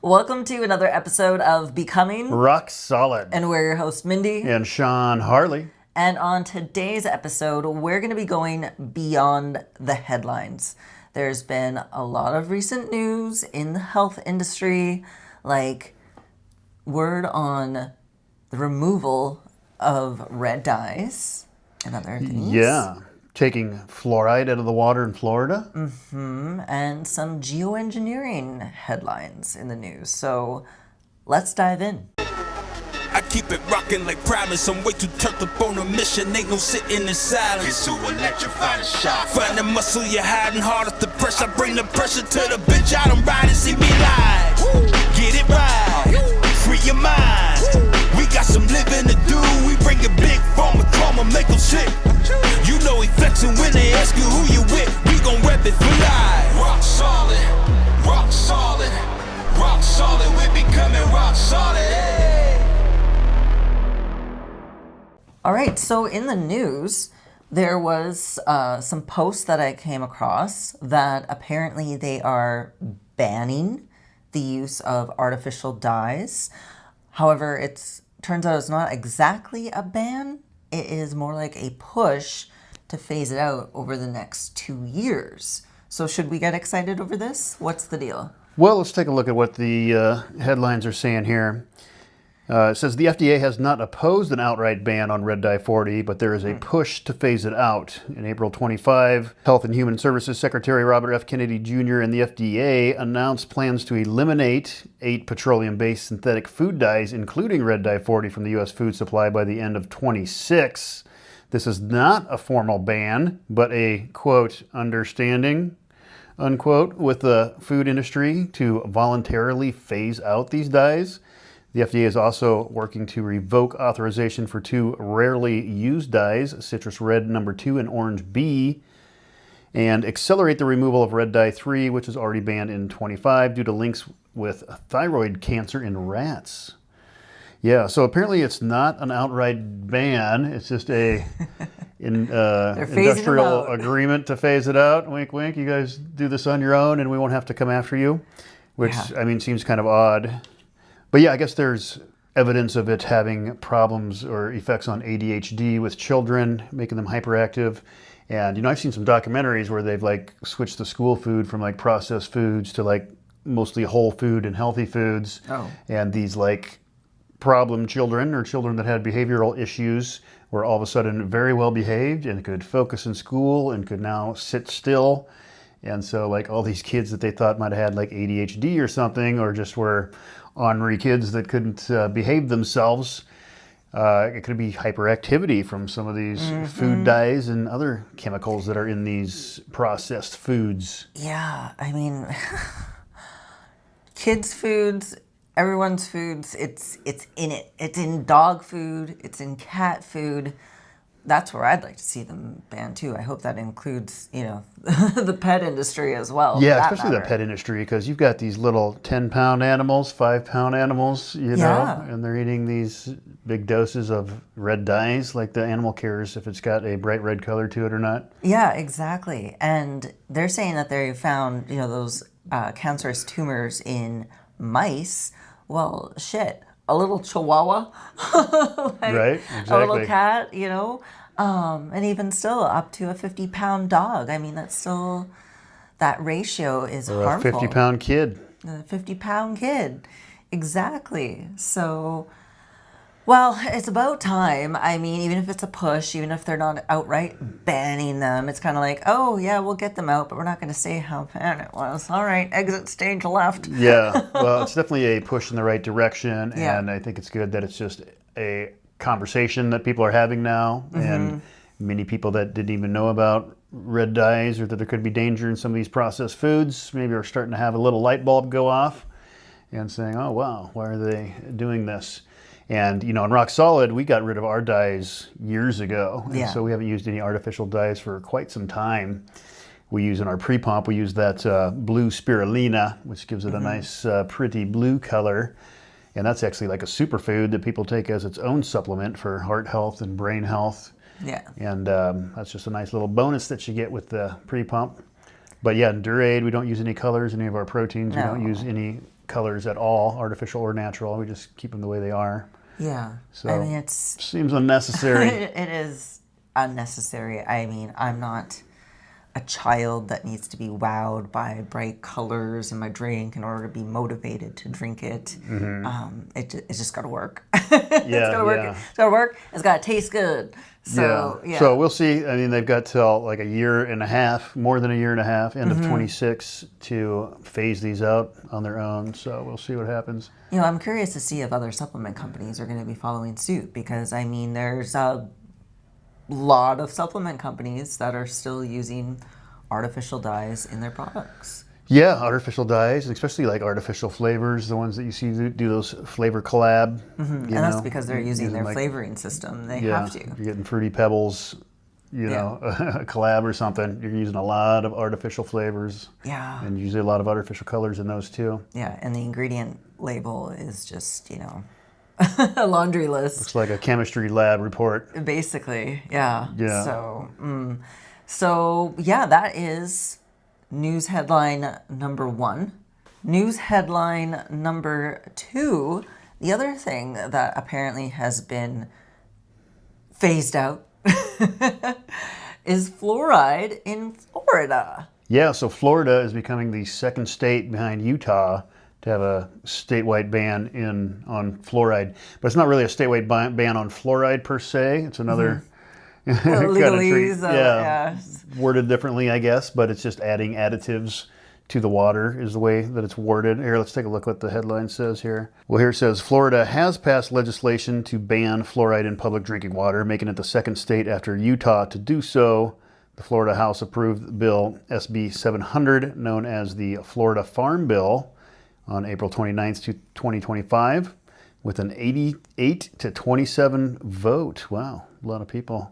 Welcome to another episode of Becoming Rock Solid. And we're your hosts, Mindy and Sean Harley. And on today's episode, we're going to be going beyond the headlines. There's been a lot of recent news in the health industry, like word on the removal of red dyes and other things. Yeah. Taking fluoride out of the water in Florida. And some geoengineering headlines in the news. So let's dive in. I keep it rocking like promise. I'm way too turned up on a mission. Ain't no sitting in silence. It's too electrifying to shot. Find the muscle you're hiding hard off the pressure. I bring the pressure to the bitch. I don't ride and see me live. Get it right. Free your mind. We got some living to do. We bring it big from a karma, make them sick. You know he flexing when they ask you who you with. We gon' rep it for life. Rock solid, rock solid, rock solid. We becoming rock solid. All right, so in the news, there was some posts that I came across that apparently they are banning the use of artificial dyes. However, it turns out it's not exactly a ban. It is more like a push to phase it out over the next 2 years. So should we get excited over this? What's the deal? Well, let's take a look at what the headlines are saying here. It says the FDA has not opposed an outright ban on red dye 40, but there is a push to phase it out. In April 25, Health and Human Services Secretary Robert F. Kennedy Jr. and the FDA announced plans to eliminate 8 petroleum-based synthetic food dyes, including red dye 40, from the U.S. food supply by the end of 26. This is not a formal ban, but a, quote, understanding, unquote, with the food industry to voluntarily phase out these dyes. The FDA is also working to revoke authorization for 2 rarely used dyes, citrus red number 2 and orange B, and accelerate the removal of red dye 3, which is already banned in 25 due to links with thyroid cancer in rats. Yeah, so apparently it's not an outright ban. It's just a industrial agreement to phase it out. Wink, wink. You guys do this on your own and we won't have to come after you, which, yeah. I mean, seems kind of odd. But yeah, I guess there's evidence of it having problems or effects on ADHD with children, making them hyperactive. And, you know, I've seen some documentaries where they've like switched the school food from like processed foods to like mostly whole food and healthy foods. Oh. And these like problem children or children that had behavioral issues were all of a sudden very well behaved and could focus in school and could now sit still. And so like all these kids that they thought might have had like ADHD or something, or just were ornery kids that couldn't behave themselves, it could be hyperactivity from some of these food dyes and other chemicals that are in these processed foods. Yeah, I mean, kids' foods, everyone's foods, it's in it. It's in dog food, it's in cat food. That's where I'd like to see them banned too. I hope that includes, you know, the pet industry as well. Yeah, especially the pet industry, because you've got these little 10-pound animals, 5-pound animals, you know, and they're eating these big doses of red dyes, like the animal cares if it's got a bright red color to it or not. Yeah, exactly. And they're saying that they found, you know, those cancerous tumors in mice. Well, shit. A little chihuahua, like right, exactly. A little cat, you know, and even still up to a 50-pound dog. I mean, that's still, that ratio is or harmful. A 50-pound kid. A 50-pound kid, exactly. So, well, it's about time. I mean, even if it's a push, even if they're not outright banning them, it's kind of like, oh, yeah, we'll get them out, but we're not going to say how bad it was. All right, exit stage left. Yeah, well, it's definitely a push in the right direction, Yeah. And I think it's good that it's just a conversation that people are having now, and many people that didn't even know about red dyes or that there could be danger in some of these processed foods maybe are starting to have a little light bulb go off and saying, oh, wow, why are they doing this? And, you know, in Rock Solid, we got rid of our dyes years ago. And so we haven't used any artificial dyes for quite some time. We use in our pre-pump, we use that blue spirulina, which gives it a nice, pretty blue color. And that's actually like a superfood that people take as its own supplement for heart health and brain health. Yeah. And that's just a nice little bonus that you get with the pre-pump. But yeah, in Durade, we don't use any colors, any of our proteins. No. We don't use any colors at all, artificial or natural. We just keep them the way they are. Yeah. So I mean, it seems unnecessary. is unnecessary. I mean, I'm not a child that needs to be wowed by bright colors in my drink in order to be motivated to drink it. It's just got to work. It's got to work. Yeah. It's got to work. It's got to taste good. So, yeah. So we'll see. I mean, they've got till like a year and a half, more than a year and a half, end of 26 to phase these out on their own. So we'll see what happens. You know, I'm curious to see if other supplement companies are going to be following suit because, I mean, there's a lot of supplement companies that are still using artificial dyes in their products. Yeah, artificial dyes, especially like artificial flavors, the ones that you see do those flavor collab. And that's because they're using their flavoring system. They have to. You're getting Fruity Pebbles, a collab or something. You're using a lot of artificial flavors. Yeah. And usually a lot of artificial colors in those too. Yeah, and the ingredient label is just, a laundry list. It's like a chemistry lab report. Basically, yeah. Yeah. So that is news headline number 1. News headline number 2, the other thing that apparently has been phased out is fluoride in Florida. Yeah, so Florida is becoming the second state behind Utah to have a statewide ban on fluoride. But it's not really a statewide ban on fluoride per se. It's another legalese, worded differently, I guess, but it's just adding additives to the water is the way that it's worded. Here, let's take a look what the headline says here. Well, here it says, Florida has passed legislation to ban fluoride in public drinking water, making it the second state after Utah to do so. The Florida House approved Bill SB 700, known as the Florida Farm Bill, on April 29th, 2025, with an 88 to 27 vote. Wow, a lot of people.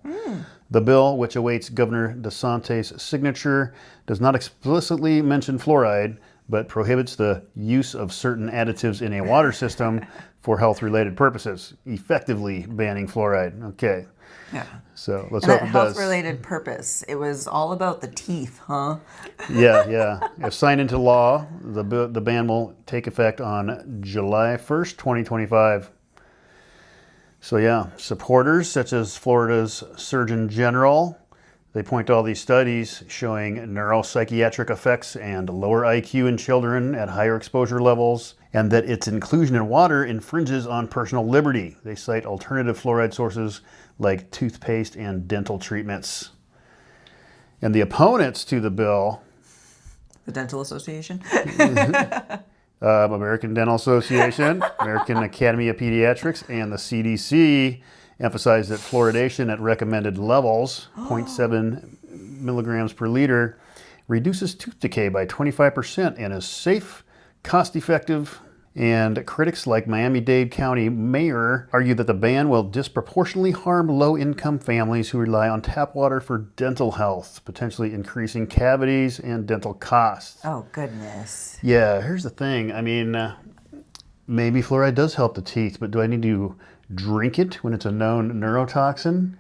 The bill, which awaits Governor DeSantis' signature, does not explicitly mention fluoride, but prohibits the use of certain additives in a water system for health-related purposes, effectively banning fluoride. Okay. Yeah. So let's And hope that it does. health-related purpose. It was all about the teeth, huh? Yeah. If signed into law, the ban will take effect on July 1st, 2025. So yeah, supporters such as Florida's Surgeon General, they point to all these studies showing neuropsychiatric effects and lower IQ in children at higher exposure levels, and that its inclusion in water infringes on personal liberty. They cite alternative fluoride sources like toothpaste and dental treatments. And the opponents to the bill, The Dental Association? American Dental Association, American Academy of Pediatrics, and the CDC emphasize that fluoridation at recommended levels, 0.7 milligrams per liter, reduces tooth decay by 25% and is safe, cost-effective. And critics like Miami-Dade County Mayor argue that the ban will disproportionately harm low-income families who rely on tap water for dental health, potentially increasing cavities and dental costs. Oh, goodness. Yeah, here's the thing. I mean, maybe fluoride does help the teeth, but do I need to drink it when it's a known neurotoxin?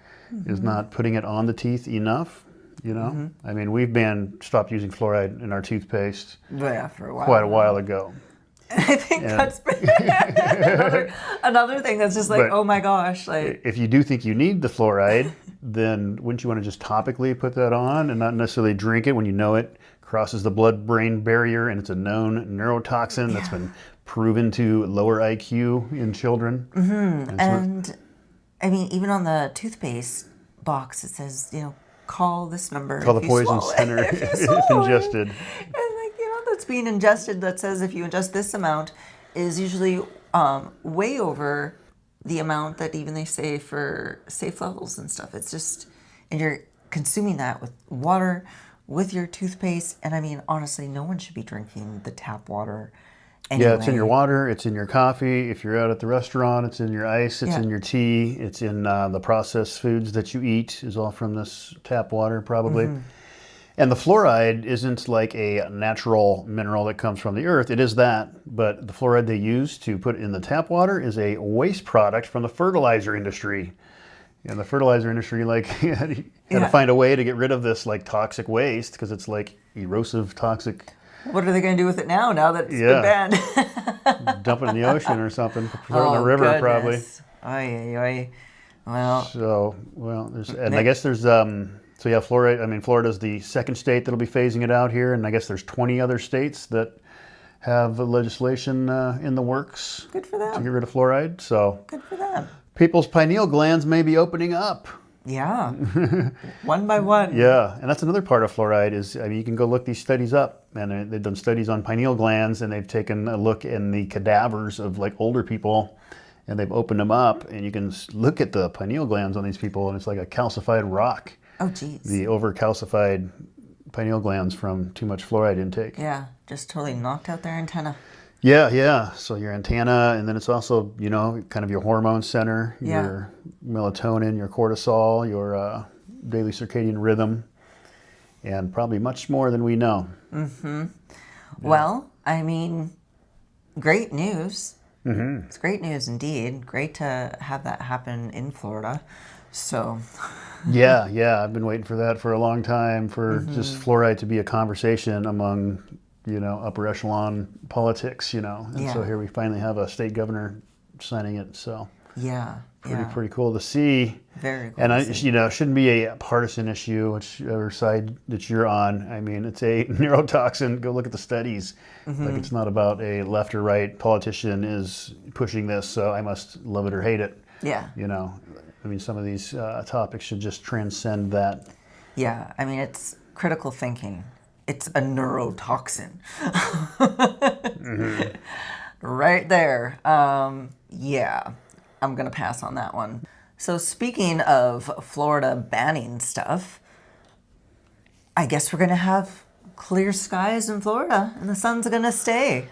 Is not putting it on the teeth enough? I mean, we've stopped using fluoride in our toothpaste Yeah, for a while. quite a while ago. I think that's been another thing that's just like, But oh my gosh. Like, if you do think you need the fluoride, then wouldn't you want to just topically put that on and not necessarily drink it when you know it crosses the blood-brain barrier and it's a known neurotoxin that's been proven to lower IQ in children? and I mean, even on the toothpaste box, it says, call this number. Call the if you poison swallow it. center If you if swallow it. ingested. And that's being ingested that says if you ingest this amount is usually way over the amount that even they say for safe levels and stuff. It's just, and you're consuming that with water, with your toothpaste. And I mean, honestly, no one should be drinking the tap water anyway. Yeah, it's in your water, it's in your coffee. If you're out at the restaurant, it's in your ice, it's in your tea, it's in the processed foods that you eat is all from this tap water probably. And the fluoride isn't like a natural mineral that comes from the earth. It is that, but the fluoride they use to put in the tap water is a waste product from the fertilizer industry. And the fertilizer industry had to find a way to get rid of this like toxic waste because it's like erosive, toxic What are they going to do with it now that it's been banned? Dump it in the ocean or something. Throw it in the river, probably. Oy, oy. Well. So, I guess there's, so yeah, fluoride, I mean, Florida's the second state that'll be phasing it out here, and I guess there's 20 other states that have legislation in the works. Good for them. To get rid of fluoride, so. Good for them. People's pineal glands may be opening up. Yeah, one by one. Yeah, and that's another part of fluoride is, I mean, you can go look these studies up, and they've done studies on pineal glands, and they've taken a look in the cadavers of like older people, and they've opened them up, and you can look at the pineal glands on these people, and it's like a calcified rock. Oh, geez. The over-calcified pineal glands from too much fluoride intake. Yeah, just totally knocked out their antenna. Yeah. So your antenna, and then it's also, you know, kind of your hormone center, Yeah. your melatonin, your cortisol, your daily circadian rhythm, and probably much more than we know. Mm-hmm. Yeah. Well, I mean, great news. Mm-hmm. It's great news indeed. Great to have that happen in Florida. So. Yeah. I've been waiting for that for a long time, for just fluoride to be a conversation among, you know, upper echelon politics, you know. And so here we finally have a state governor signing it. So pretty cool to see. Very cool. And you know, it shouldn't be a partisan issue, whichever side that you're on. I mean, it's a neurotoxin. Go look at the studies. Like, it's not about a left or right politician is pushing this, so I must love it or hate it. Yeah. You know, I mean, some of these topics should just transcend that. Yeah, I mean, it's critical thinking. It's a neurotoxin. Right there. Yeah, I'm going to pass on that one. So speaking of Florida banning stuff, I guess we're going to have clear skies in Florida and the sun's going to stay.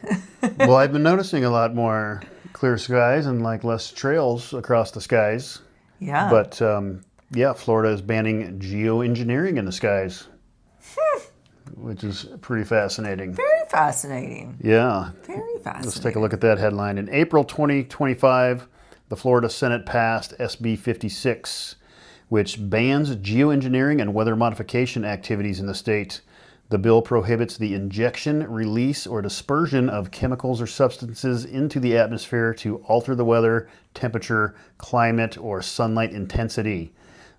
Well, I've been noticing a lot more clear skies and like less trails across the skies. Yeah. But Florida is banning geoengineering in the skies. Which is pretty fascinating. Very fascinating. Yeah. Very fascinating. Let's take a look at that headline. In April 2025, the Florida Senate passed SB 56, which bans geoengineering and weather modification activities in the state. The bill prohibits the injection, release, or dispersion of chemicals or substances into the atmosphere to alter the weather, temperature, climate, or sunlight intensity.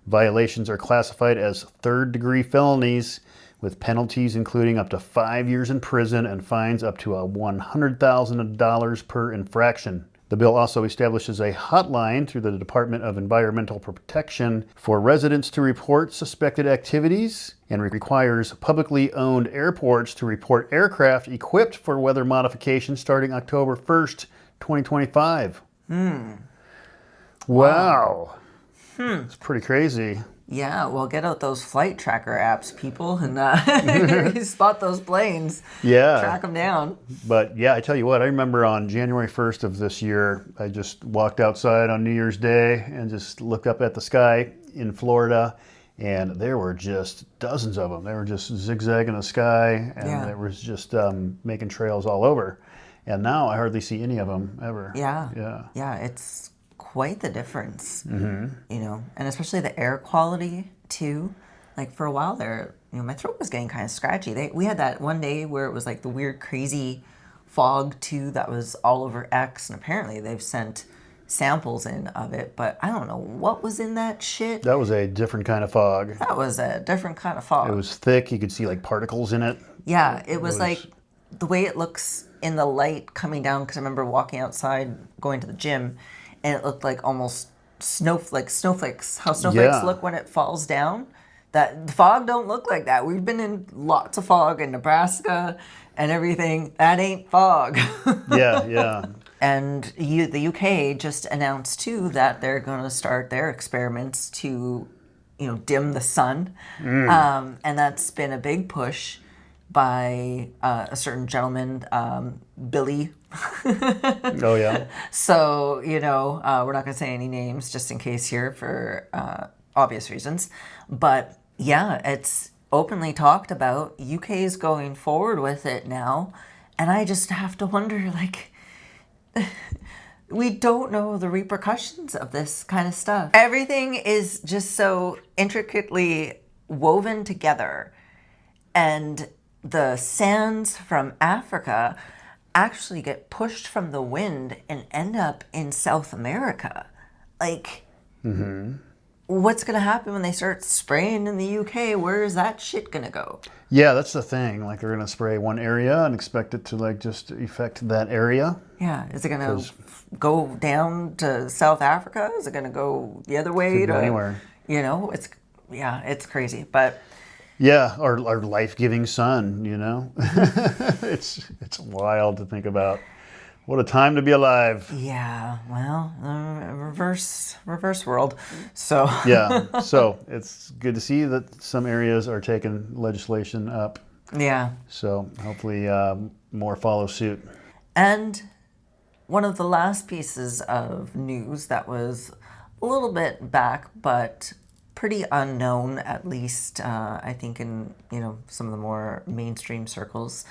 Violations are classified as third-degree felonies, with penalties including up to 5 years in prison and fines up to $100,000 per infraction. The bill also establishes a hotline through the Department of Environmental Protection for residents to report suspected activities and requires publicly owned airports to report aircraft equipped for weather modification starting October 1st, 2025. Wow. It's pretty crazy. Yeah, well, get out those flight tracker apps, people, and spot those planes. Yeah. Track them down. But yeah, I tell you what, I remember on January 1st of this year, I just walked outside on New Year's Day and just looked up at the sky in Florida, and there were just dozens of them. They were just zigzagging the sky, and there was just making trails all over. And now I hardly see any of them ever. Yeah, it's quite the difference, you know, and especially the air quality too. Like for a while there, you know, my throat was getting kind of scratchy. We had that one day where it was like the weird, crazy fog too that was all over X, and apparently they've sent samples in of it, but I don't know what was in that shit. That was a different kind of fog. That was a different kind of fog. It was thick. You could see like particles in it. Yeah, it was like the way it looks in the light coming down, because I remember walking outside going to the gym, and it looked like almost snowflakes. How snowflakes look when it falls down. That the fog don't look like that. We've been in lots of fog in Nebraska and everything. That ain't fog. Yeah. And the UK just announced too that they're going to start their experiments to, you know, dim the sun, and that's been a big push by a certain gentleman, Billy. Oh, yeah. So, you know, we're not going to say any names just in case here for obvious reasons. But yeah, it's openly talked about. UK is going forward with it now. And I just have to wonder, like, we don't know the repercussions of this kind of stuff. Everything is just so intricately woven together. And the sands from Africa actually get pushed from the wind and end up in South America. Like, what's going to happen when they start spraying in the UK? Where is that shit going to go? Yeah, that's the thing. Like, they're going to spray one area and expect it to, like, just affect that area. Yeah, is it going to go down to South Africa? Is it going to go the other way? Could go anywhere. You know, it's crazy. But yeah, our life-giving sun, you know? It's wild to think about. What a time to be alive. yeah, well, reverse world. So Yeah, so it's good to see that some areas are taking legislation up. yeah. So hopefully more follow suit. And one of the last pieces of news that was a little bit back, but pretty unknown, at least I think in some of the more mainstream circles.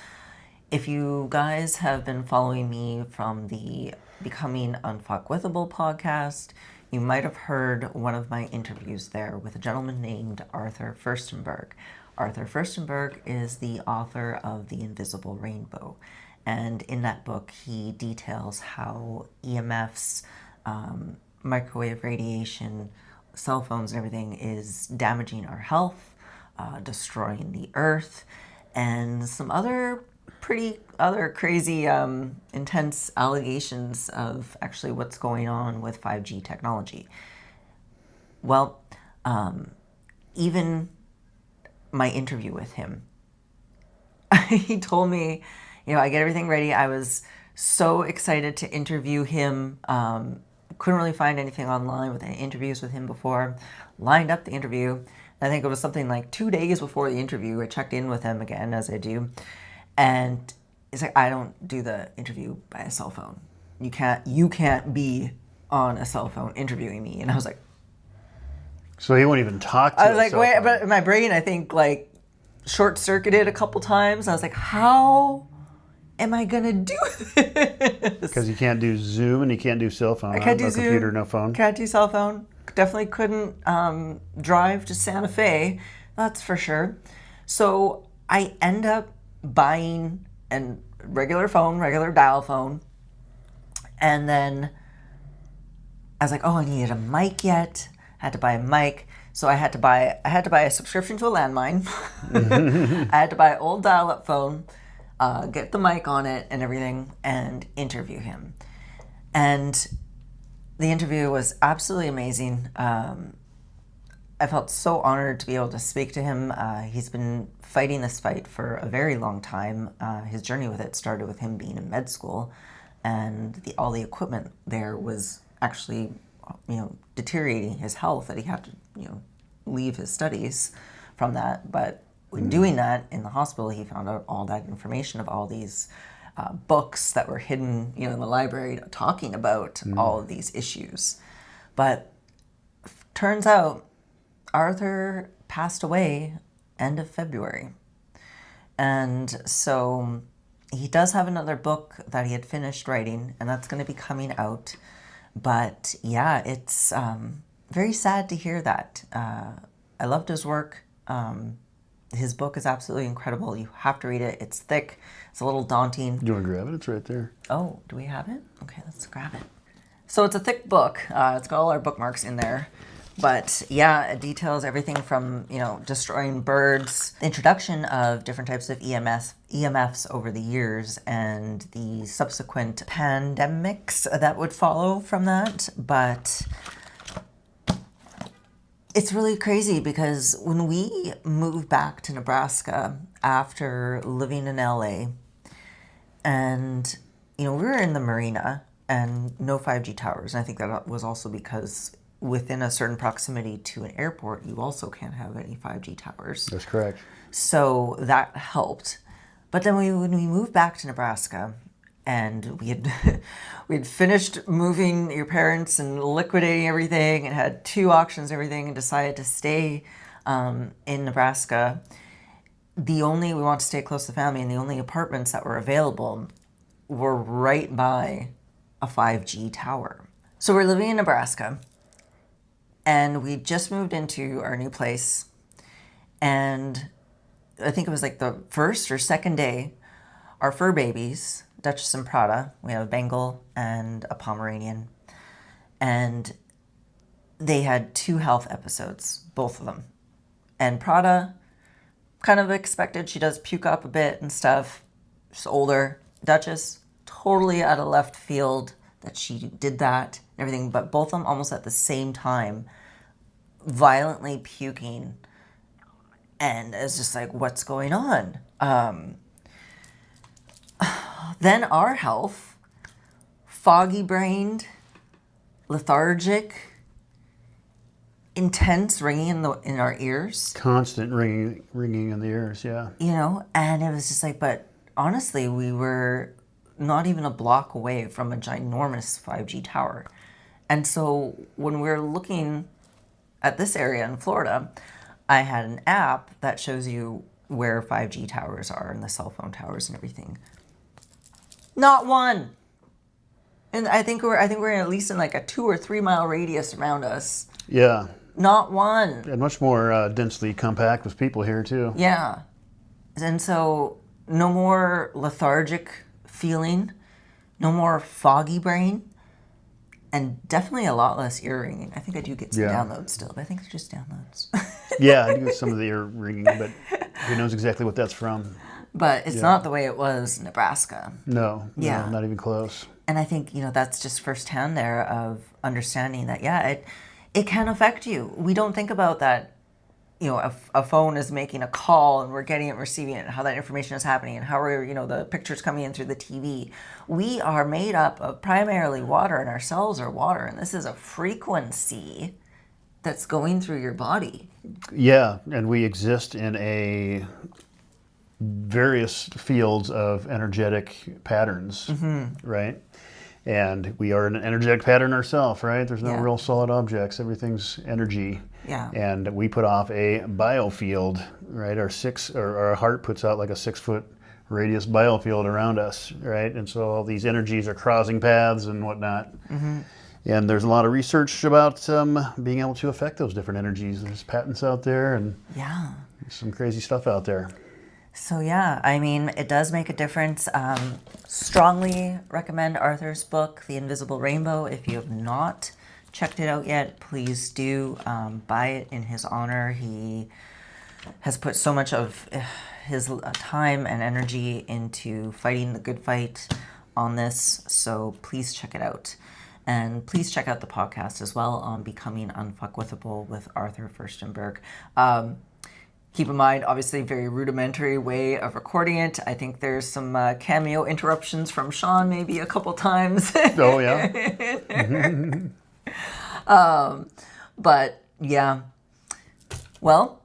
If you guys have been following me from the Becoming Unfuckwithable podcast, you might have heard one of my interviews there with a gentleman named Arthur Firstenberg. Arthur Firstenberg is the author of The Invisible Rainbow. And in that book, he details how EMFs, microwave radiation, cell phones and everything is damaging our health, destroying the earth, and some other crazy, intense allegations of actually what's going on with 5G technology. Well, even my interview with him, he told me, I get everything ready. I was so excited to interview him. Couldn't really find anything online with any interviews with him before. Lined up the interview. I think it was something like 2 days before the interview. I checked in with him again, as I do. And it's like, I don't do the interview by a cell phone. You can't be on a cell phone interviewing me. And I was like, so he won't even talk to I was like, cell wait, phone. but my brain, I think, like, short-circuited a couple times. I was like, how am I gonna do this? Because you can't do Zoom and you can't do cell phone. I can't do no Zoom, computer, no phone. Can't do cell phone. Definitely couldn't drive to Santa Fe. That's for sure. So I end up buying a regular dial phone, and then I was like, oh, I needed a mic yet. I had to buy a mic, so I had to buy a subscription to a landline. I had to buy an old dial-up phone, get the mic on it and everything, and interview him. And the interview was absolutely amazing. I felt so honored to be able to speak to him. He's been fighting this fight for a very long time. His journey with it started with him being in med school, and all the equipment there was actually, deteriorating his health, that he had to, leave his studies from that. But when doing that in the hospital, he found out all that information of all these books that were hidden, in the library, talking about all of these issues. But turns out Arthur passed away end of February. And so he does have another book that he had finished writing, and that's going to be coming out. But yeah, it's very sad to hear that. I loved his work. His book is absolutely incredible. You have to read it. It's thick. It's a little daunting. Do you want to grab it? It's right there. Oh, do we have it? Okay, let's grab it. So it's a thick book. It's got all our bookmarks in there. But yeah, it details everything from, destroying birds, introduction of different types of EMFs over the years, and the subsequent pandemics that would follow from that. But it's really crazy because when we moved back to Nebraska after living in LA, and, we were in the marina and no 5G towers. And I think that was also because within a certain proximity to an airport, you also can't have any 5G towers. That's correct. So that helped. But then when we moved back to Nebraska, and we had finished moving your parents and liquidating everything, and had 2 auctions and everything, and decided to stay in Nebraska. We wanted to stay close to family, and the only apartments that were available were right by a 5G tower. So we're living in Nebraska, and we just moved into our new place, and I think it was like the first or second day, our fur babies, Duchess and Prada, we have a Bengal and a Pomeranian, and they had 2 health episodes, both of them. And Prada, kind of expected, she does puke up a bit and stuff. She's older. Duchess, totally out of left field that she did that and everything, but both of them almost at the same time, violently puking. And it's just like, what's going on? Then our health, foggy-brained, lethargic, intense ringing in our ears. Constant ringing in the ears, yeah. You know, and it was just like, but honestly, we were not even a block away from a ginormous 5G tower. And so when we're looking at this area in Florida, I had an app that shows you where 5G towers are and the cell phone towers and everything. Not one. And I think we're at least in like a 2 or 3 mile radius around us. Yeah. Not one. And much more densely compact with people here, too. Yeah. And so no more lethargic feeling, no more foggy brain, and definitely a lot less ear ringing. I think I do get some downloads still, but I think it's just downloads. Yeah, I do get some of the ear ringing, but who knows exactly what that's from. But it's not the way it was in Nebraska. No, not even close. And I think, that's just firsthand there of understanding that, it can affect you. We don't think about that, a phone is making a call and we're getting it and receiving it, and how that information is happening, and how are, the pictures coming in through the TV. We are made up of primarily water, and our cells are water, and this is a frequency that's going through your body. Yeah, and we exist in various fields of energetic patterns, right? And we are an energetic pattern ourselves, right? There's no real solid objects. Everything's energy. Yeah. And we put off a biofield, right? Our heart puts out like a 6-foot radius biofield around us, right? And so all these energies are crossing paths and whatnot. And there's a lot of research about being able to affect those different energies. There's patents out there and some crazy stuff out there. So it does make a difference. Strongly recommend Arthur's book, The Invisible Rainbow. If you have not checked it out yet, please do buy it in his honor. He has put so much of his time and energy into fighting the good fight on this, so please check it out. And please check out the podcast as well on Becoming Unfuckwithable with Arthur Firstenberg. Keep in mind, obviously, very rudimentary way of recording it. I think there's some cameo interruptions from Sean maybe a couple times. Oh, yeah. But, yeah. Well,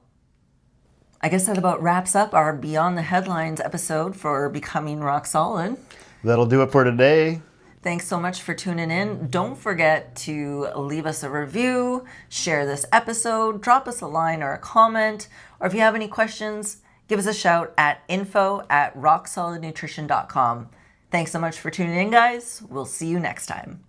I guess that about wraps up our Beyond the Headlines episode for Becoming Rock Solid. That'll do it for today. Thanks so much for tuning in. Don't forget to leave us a review, share this episode, drop us a line or a comment, or if you have any questions, give us a shout at info@rocksolidnutrition.com. Thanks so much for tuning in, guys. We'll see you next time.